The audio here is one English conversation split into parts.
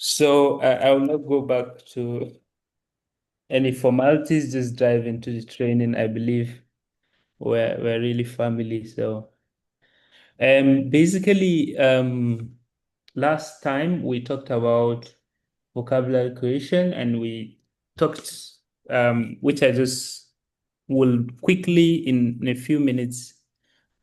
So I will not go back to any formalities, just dive into the training. I believe we're really family. So basically last time we talked about vocabulary creation and we talked which I just will quickly in a few minutes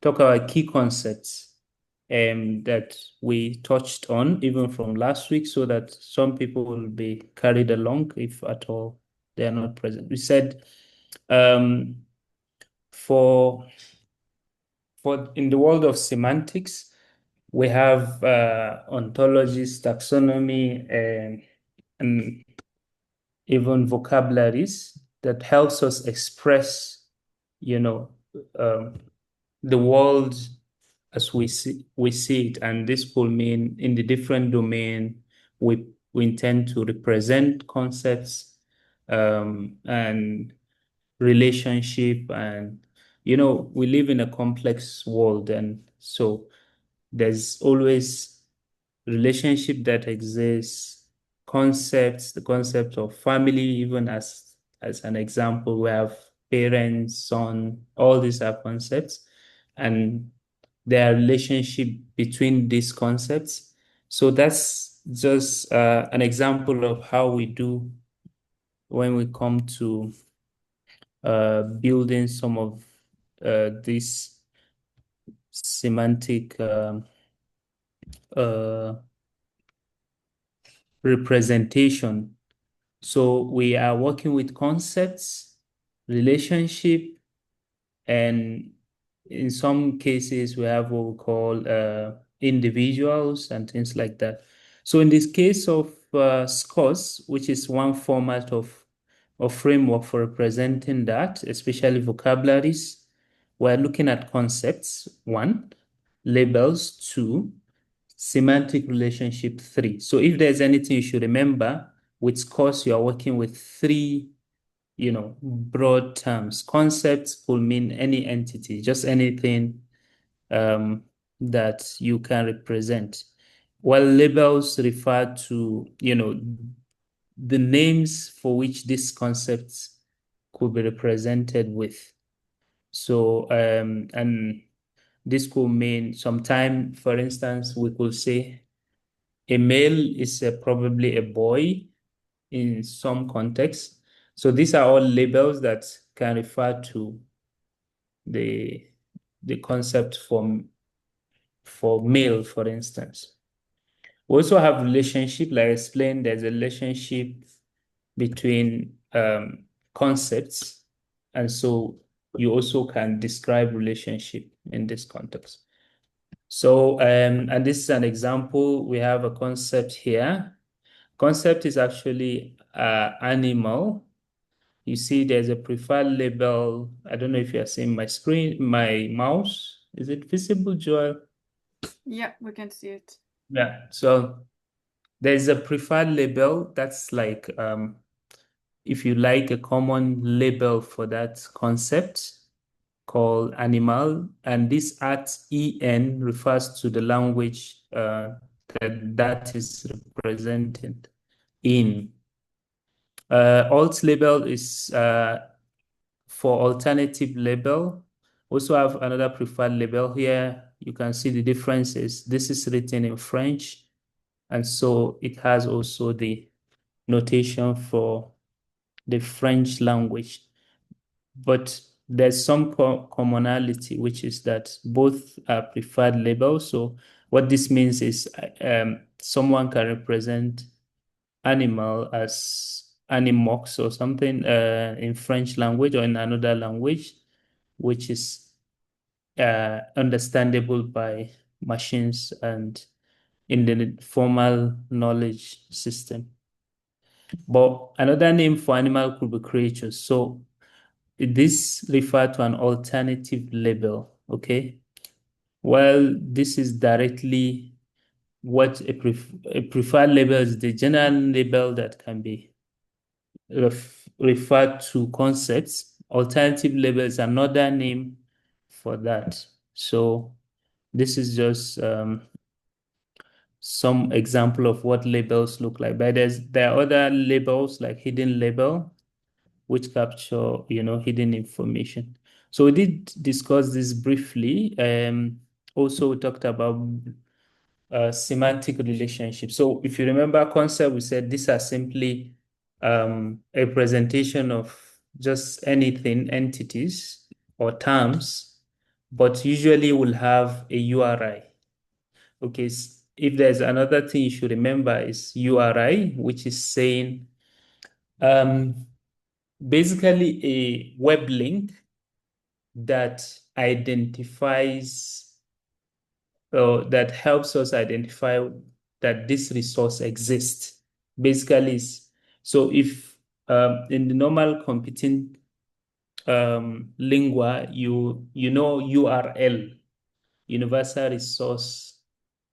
talk about key concepts that we touched on even from last week so that some people will be carried along if at all they are not present. We said um, for in the world of semantics, we have ontologies, taxonomy, and even vocabularies that helps us express, you know, um, the world as we see it, and this could mean in the different domain we intend to represent concepts and relationship, and we live in a complex world, and so there's always relationship that exists, concepts, the concept of family, even as an example, we have parents, son, all these are concepts, and there are relationship between these concepts. So that's just an example of how we do when we come to building some of these semantic uh, representation. So we are working with concepts, relationship, and in some cases we have what we call individuals and things like that. So in this case of scores, which is one format of framework for representing that, especially vocabularies, we're looking at concepts, one, labels, two, semantic relationship, three. So if there's anything you should remember, with scores, you are working with three, broad terms. Concepts could mean any entity, just anything that you can represent. While labels refer to, the names for which these concepts could be represented with. So, and this could mean sometime, for instance, we could say a male is probably a boy in some context. So these are all labels that can refer to the the concept for male, for instance. We also have relationship, like I explained, there's a relationship between concepts, and so you also can describe relationship in this context. So, and this is an example. We have a concept here. Concept is actually animal. You see, there's a preferred label. I don't know if you're seeing my screen, my mouse. Is it visible, Joel? Yeah, we can see it. Yeah. So there's a preferred label that's like, if you like, a common label for that concept called animal. And this at en refers to the language that is represented in. Alt label is for alternative label. Also have another preferred label here. You can see the differences. This is written in French, and so it has also the notation for the French language. But there's some commonality, which is that both are preferred labels. So what this means is someone can represent animal as animox or something in French language or in another language, which is understandable by machines and in the formal knowledge system. But another name for animal could be creatures. So this refer to an alternative label, okay? Well, this is directly what a preferred label is, the general label that can be referred to concepts. Alternative label is another name for that. So this is just some example of what labels look like. But there are other labels like hidden label, which capture, hidden information. So we did discuss this briefly. Also, we talked about semantic relationships. So if you remember concept, we said these are simply a presentation of just anything, entities or terms, but usually will have a URI. Okay, if there's another thing you should remember is URI, which is saying basically a web link that identifies that helps us identify that this resource exists. Basically, so if in the normal computing lingua, you know URL, Universal Resource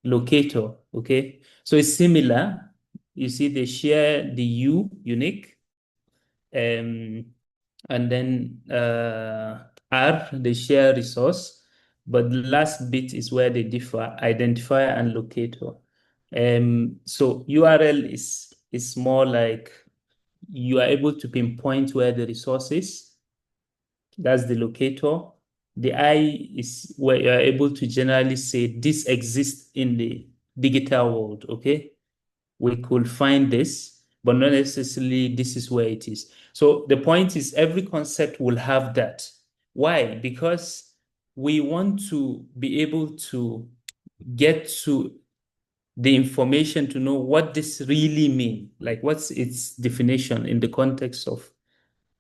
Locator, okay? So it's similar. You see, they share the unique, um, and then R, they share resource, but the last bit is where they differ, identifier and locator. So URL is more like you are able to pinpoint where the resource is. That's the locator. The I is where you are able to generally say this exists in the digital world, okay? We could find this, but not necessarily this is where it is. So the point is every concept will have that. Why? Because we want to be able to get to the information to know what this really means, like what's its definition in the context of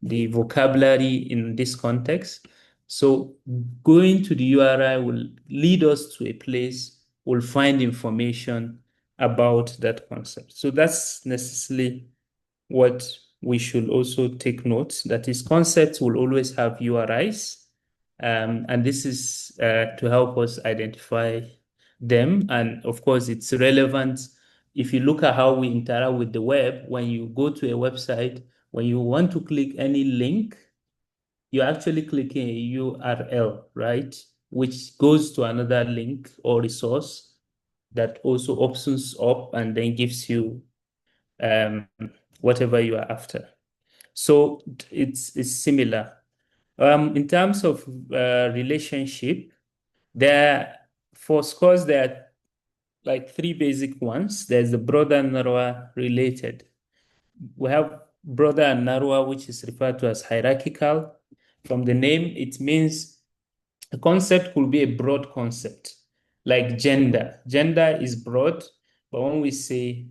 the vocabulary in this context. So going to the URI will lead us to a place, we'll find information about that concept. So that's necessarily what we should also take note, that is concepts will always have URIs. And this is to help us identify them. And of course, it's relevant. If you look at how we interact with the web, when you go to a website, when you want to click any link, you're actually clicking a URL, right? Which goes to another link or resource that also opens up and then gives you um, whatever you are after. So it's similar. In terms of relationship, for scores, there are like three basic ones. There's the broader and narrower related. We have broader and narrower, which is referred to as hierarchical. From the name, it means a concept could be a broad concept, like gender. Gender is broad, but when we say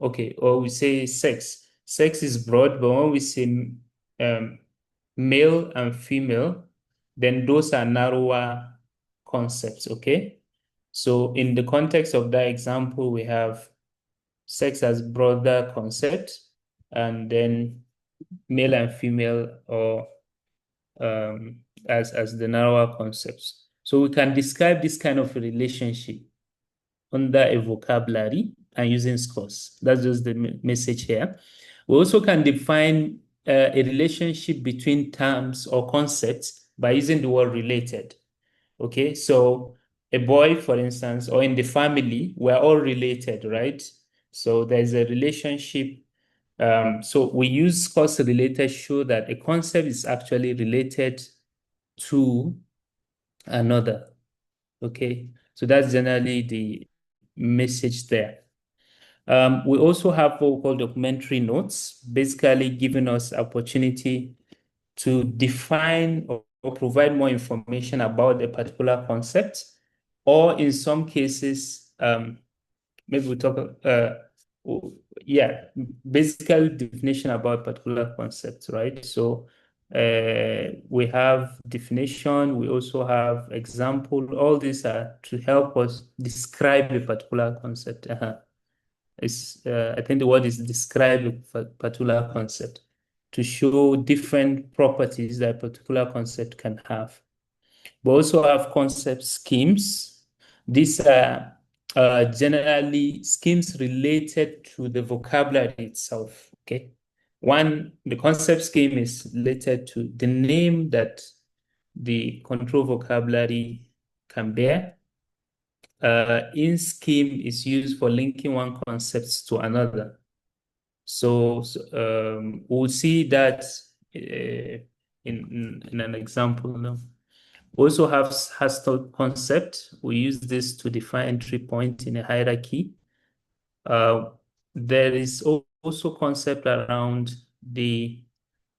okay, or we say sex. Sex is broad, but when we say male and female, then those are narrower concepts, okay? So in the context of that example, we have sex as broader concept, and then male and female or as the narrower concepts. So we can describe this kind of a relationship under a vocabulary and using scores. That's just the message here. We also can define a relationship between terms or concepts by using the word related. Okay, so a boy, for instance, or in the family, we're all related, right? So there's a relationship. So we use scores related to show that a concept is actually related to another. Okay, so that's generally the message there. We also have what we call documentary notes, basically giving us opportunity to define or provide more information about a particular concept, or in some cases, maybe we talk, yeah, basically definition about particular concepts, right? So we have definition, we also have example. All these are to help us describe a particular concept. I think the word is describe a particular concept to show different properties that a particular concept can have. We also have concept schemes. These are generally schemes related to the vocabulary itself. Okay. The concept scheme is related to the name that the control vocabulary can bear. in scheme is used for linking one concept to another. So, we'll see that in an example now. We also have Haskell concept. We use this to define entry point in a hierarchy. There is also concept around the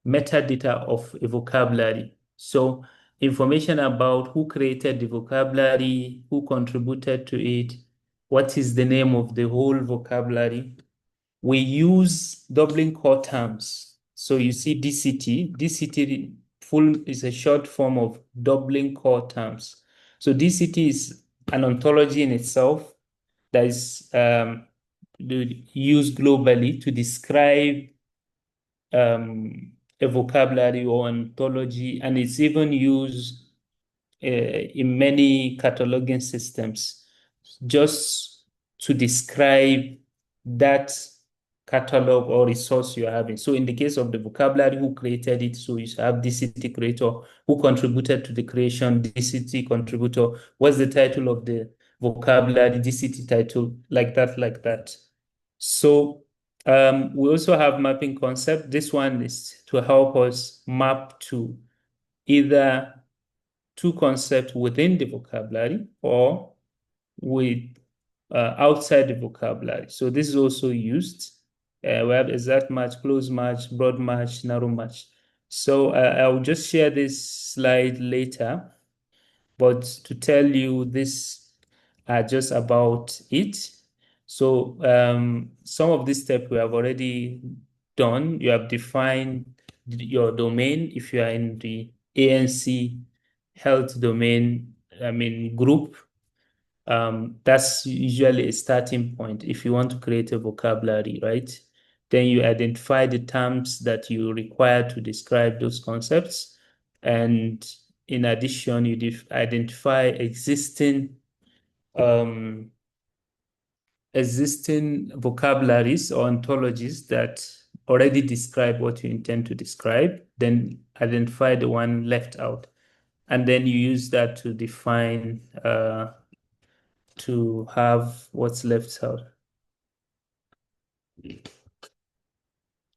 metadata of a vocabulary. So information about who created the vocabulary, who contributed to it, what is the name of the whole vocabulary. We use doubling core terms. So you see DCT. DCT full is a short form of doubling core terms. So DCT is an ontology in itself that is used globally to describe a vocabulary or ontology, and it's even used in many cataloging systems just to describe that catalog or resource you're having. So in the case of the vocabulary, who created it? So you have DCT creator, who contributed to the creation, DCT contributor, what's the title of the vocabulary, DCT title, like that, like that. So we also have mapping concept. This one is to help us map to either two concepts within the vocabulary or with outside the vocabulary. So this is also used. We have exact match, close match, broad match, narrow match. So I'll just share this slide later, but to tell you this just about it. So some of these steps we have already done. You have defined your domain. If you are in the ANC health domain, group, that's usually a starting point if you want to create a vocabulary, right? Then you identify the terms that you require to describe those concepts. And in addition, you identify existing vocabularies or ontologies that already describe what you intend to describe, then identify the one left out. And then you use that to define, to have what's left out.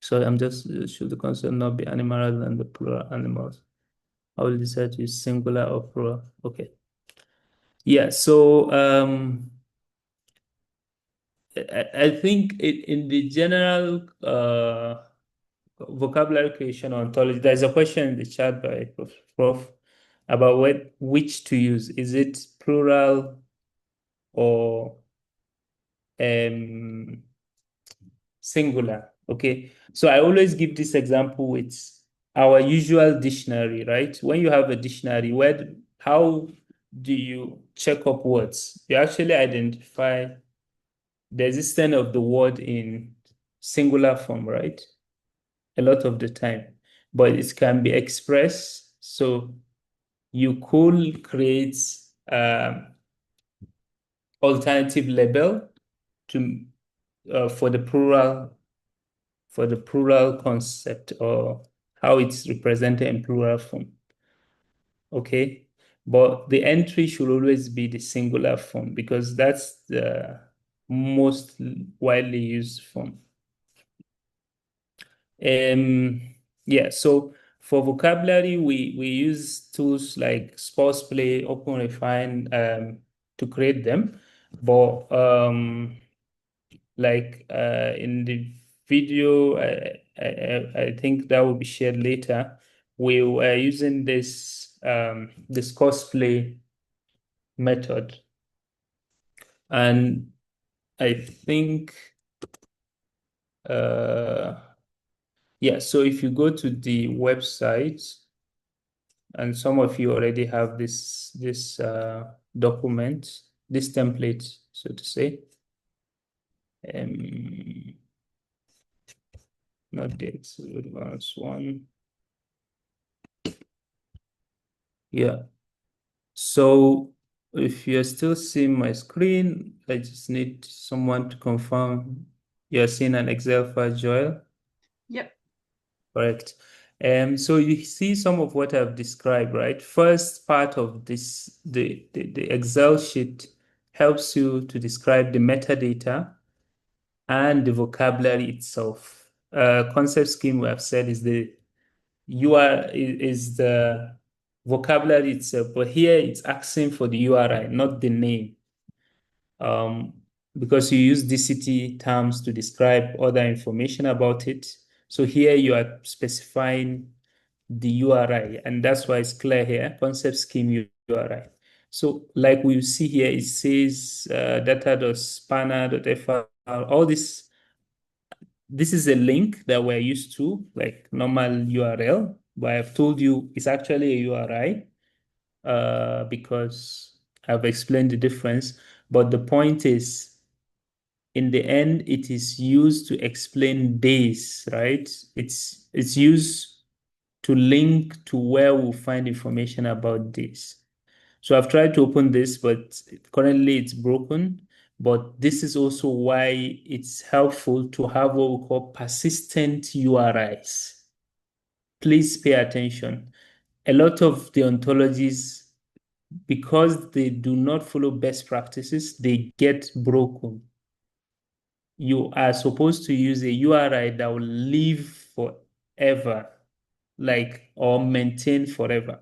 So I'm just, should the concept not be animal rather than the plural animals? I will decide to use singular or plural. Okay. Yeah, so I think in the general vocabulary creation ontology, there's a question in the chat by Prof about which to use. Is it plural or singular? Okay, so I always give this example with our usual dictionary, right? When you have a dictionary, how do you check up words? You actually identify the existence of the word in singular form, right? A lot of the time, but it can be expressed. So you could create alternative label to for the plural concept, or how it's represented in plural form. Okay, but the entry should always be the singular form because that's the most widely used form. Yeah, so for vocabulary, we use tools like Sports Play, OpenRefine to create them. But like in the video, I think that will be shared later. We were using this this cosplay method, and I think yeah. So if you go to the website, and some of you already have this document, this template, so to say. Not the advanced one. Yeah. So if you're still seeing my screen, I just need someone to confirm you're seeing an Excel file, Joel. Yep. Correct. So you see some of what I've described, right? First part of this, the Excel sheet, helps you to describe the metadata and the vocabulary itself. Concept scheme we have said is the is the vocabulary itself, but here it's asking for the URI, not the name. Because you use DCT terms to describe other information about it. So here you are specifying the URI, and that's why it's clear here, concept scheme URI. So like we see here, it says data.spanner.fr, all this. This is a link that we're used to, like normal URL, but I've told you it's actually a URI because I've explained the difference. But the point is, in the end, it is used to explain days, right? It's used to link to where we'll find information about this. So I've tried to open this, but currently it's broken. But this is also why it's helpful to have what we call persistent URIs. Please pay attention. A lot of the ontologies, because they do not follow best practices, they get broken. You are supposed to use a URI that will live forever, like, or maintain forever.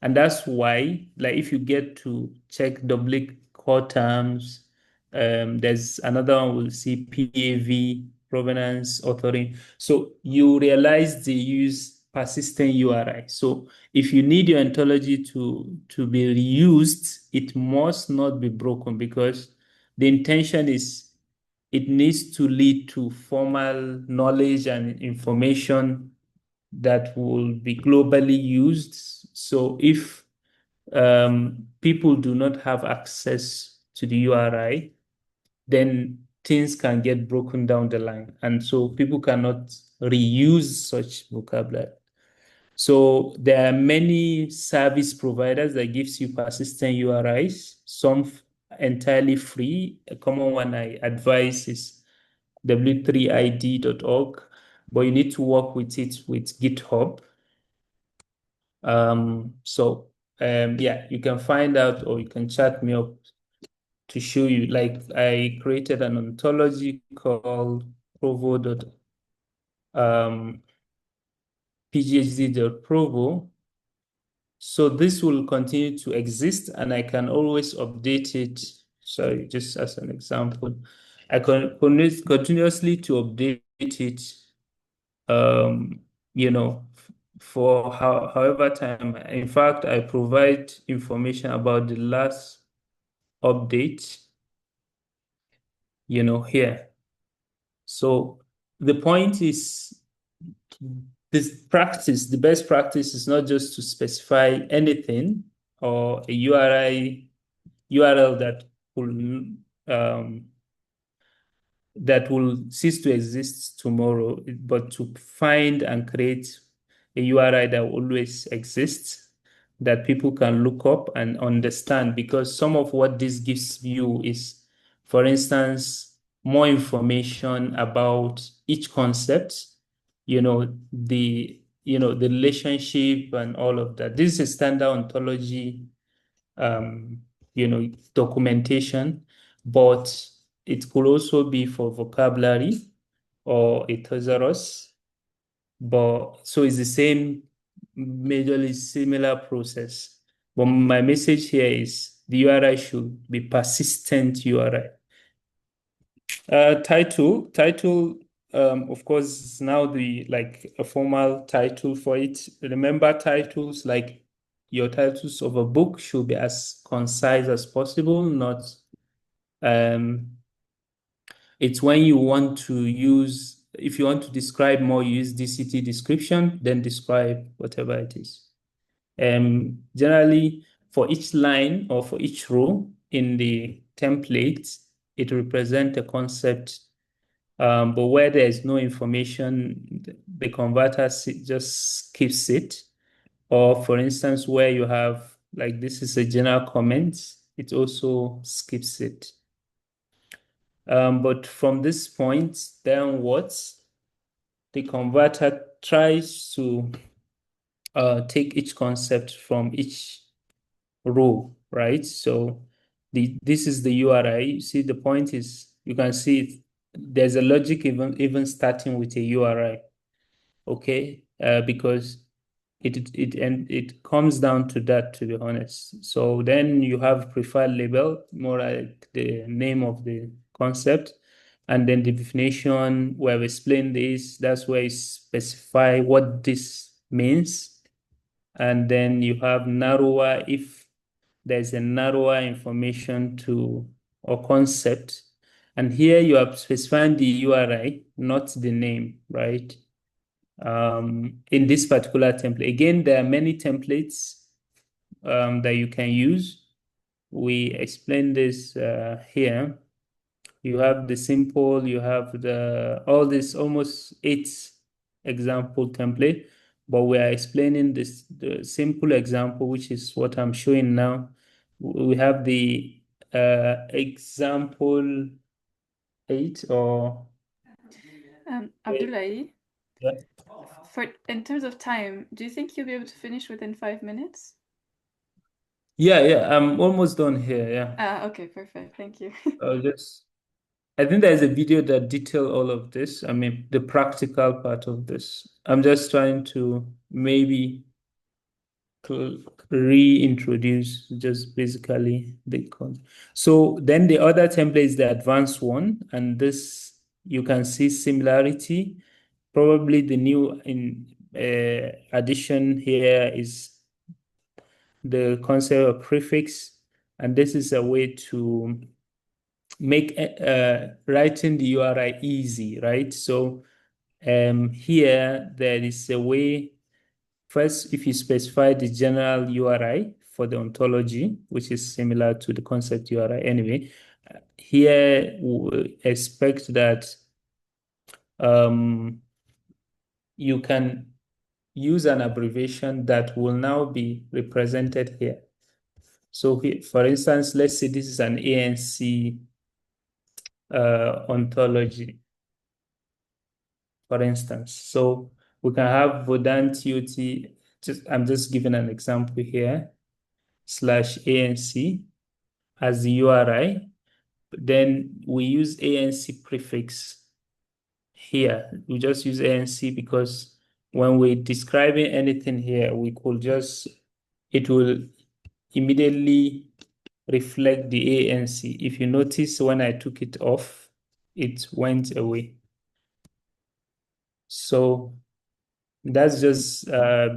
And that's why, like, if you get to check double core terms, there's another one we'll see PAV, provenance, authoring. So you realize they use persistent URI. So if you need your ontology to be reused, it must not be broken because the intention is it needs to lead to formal knowledge and information that will be globally used. So if people do not have access to the URI, then things can get broken down the line. And so people cannot reuse such vocabulary. So there are many service providers that gives you persistent URIs, some entirely free. A common one I advise is w3id.org, but you need to work with it with GitHub. Yeah, you can find out or you can chat me up to show you. Like I created an ontology called pghd.provo. So this will continue to exist and I can always update it. Sorry, just as an example, I can continuously to update it, um, you know, for however time. In fact, I provide information about the last update, here. So the point is the best practice is not just to specify anything or a URL um, that will cease to exist tomorrow, but to find and create a URI that will always exists, that people can look up and understand. Because some of what this gives you is, for instance, more information about each concept, the relationship and all of that. This is a standard ontology, um, documentation, but it could also be for vocabulary or a thesaurus. But so it's the same, majorly similar process. But my message here is the URI should be persistent URI. Title, of course, is now a formal title for it. Remember, titles like your titles of a book should be as concise as possible, not it's when you want to use, if you want to describe more, you use DCT description, then describe whatever it is. Generally, for each line or for each row in the template, it represents a concept. But where there is no information, the converter just skips it. Or for instance, where you have, like this is a general comment, it also skips it. But from this point downwards, the converter tries to take each concept from each row, right? So this is the URI. You see, the point is, you can see it. There's a logic even starting with a URI, okay? Because it comes down to that, to be honest. So then you have preferred label, more like the name of the concept, and then the definition. We have explained this. That's where you specify what this means, and then you have narrower if there's a narrower information to or concept. And here you are specifying the URI, not the name, right? In this particular template. Again, there are many templates that you can use. We explain this here. You have the simple, you have all this almost 8 example template, but we are explaining the simple example, which is what I'm showing now. We have the example 8 or Abdullahi, yeah. in terms of time, do you think you'll be able to finish within 5 minutes? Yeah, I'm almost done here. Yeah. Okay, perfect. Thank you. I think there's a video that detail all of this. I mean, the practical part of this. I'm just trying to maybe reintroduce just basically the concept. So then the other template is the advanced one, and this you can see similarity. Probably the new addition here is the concept of prefix, and this is a way to make writing the URI easy, right? So here there is a way. First, if you specify the general URI for the ontology, which is similar to the concept URI anyway, here we expect that you can use an abbreviation that will now be represented here. So here, for instance, let's say this is an ANC ontology, for instance. So we can have Vodan TOT, I'm just giving an example here, /ANC as the URI. Then we use ANC prefix here. We just use ANC because when we're describing anything here, it will immediately reflect the ANC. If you notice, when I took it off, it went away. So that's just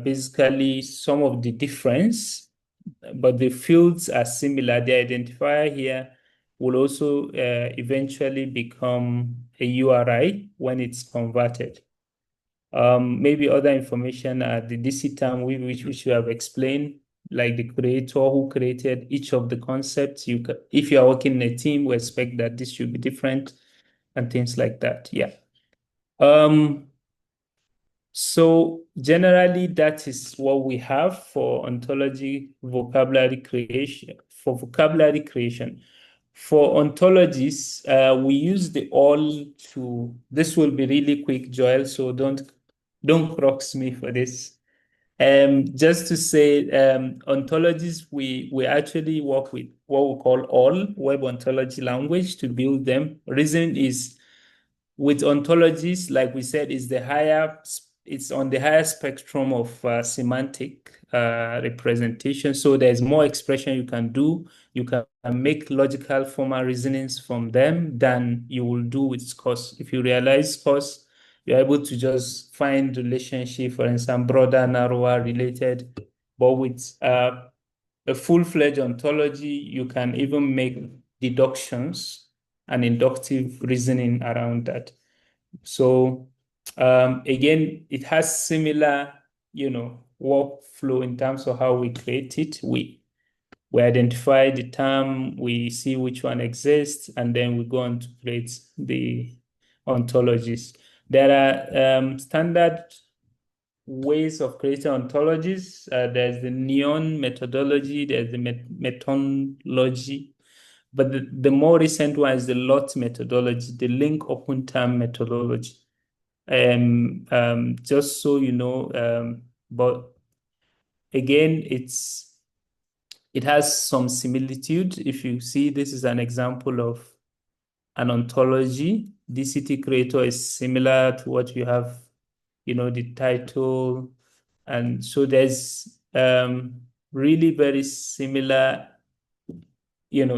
basically some of the difference, but the fields are similar. The identifier here will also eventually become a URI when it's converted. Maybe other information are the DC term, which we have explained, like the creator who created each of the concepts. If you are working in a team, we expect that this should be different and things like that. Yeah. So generally, that is what we have for ontology vocabulary creation. For vocabulary creation, for ontologies, we use the all to. This will be really quick, Joel. So don't cross me for this. Just to say, ontologies, we actually work with what we call all web ontology language to build them. Reason is with ontologies, like we said, it's on the higher spectrum of semantic representation. So there's more expression you can do. You can make logical formal reasonings from them than you will do with scores. If you realize scores, you're able to just find relationship, for instance, broader, narrower, related. But with a full-fledged ontology, you can even make deductions and inductive reasoning around that. So again, it has similar, workflow in terms of how we create it. We identify the term, we see which one exists, and then we go on to create the ontologies. There are standard ways of creating ontologies. There's the neon methodology, there's the methodology, but the more recent one is the LOT methodology, the link open term methodology. Just so you know, but again, It has some similitude. If you see, this is an example of an ontology. DCT creator is similar to what you have, the title. And so there's really very similar,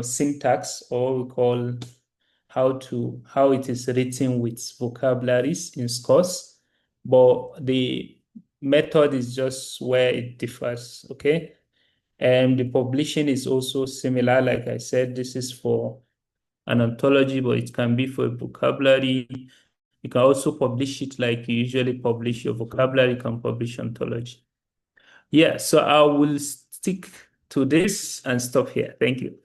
syntax, or we call how it is written with vocabularies in scores, but the method is just where it differs, okay? And the publishing is also similar. Like I said, this is for an ontology, but it can be for a vocabulary. You can also publish it like you usually publish your vocabulary, you can publish ontology. Yeah, so I will stick to this and stop here. Thank you.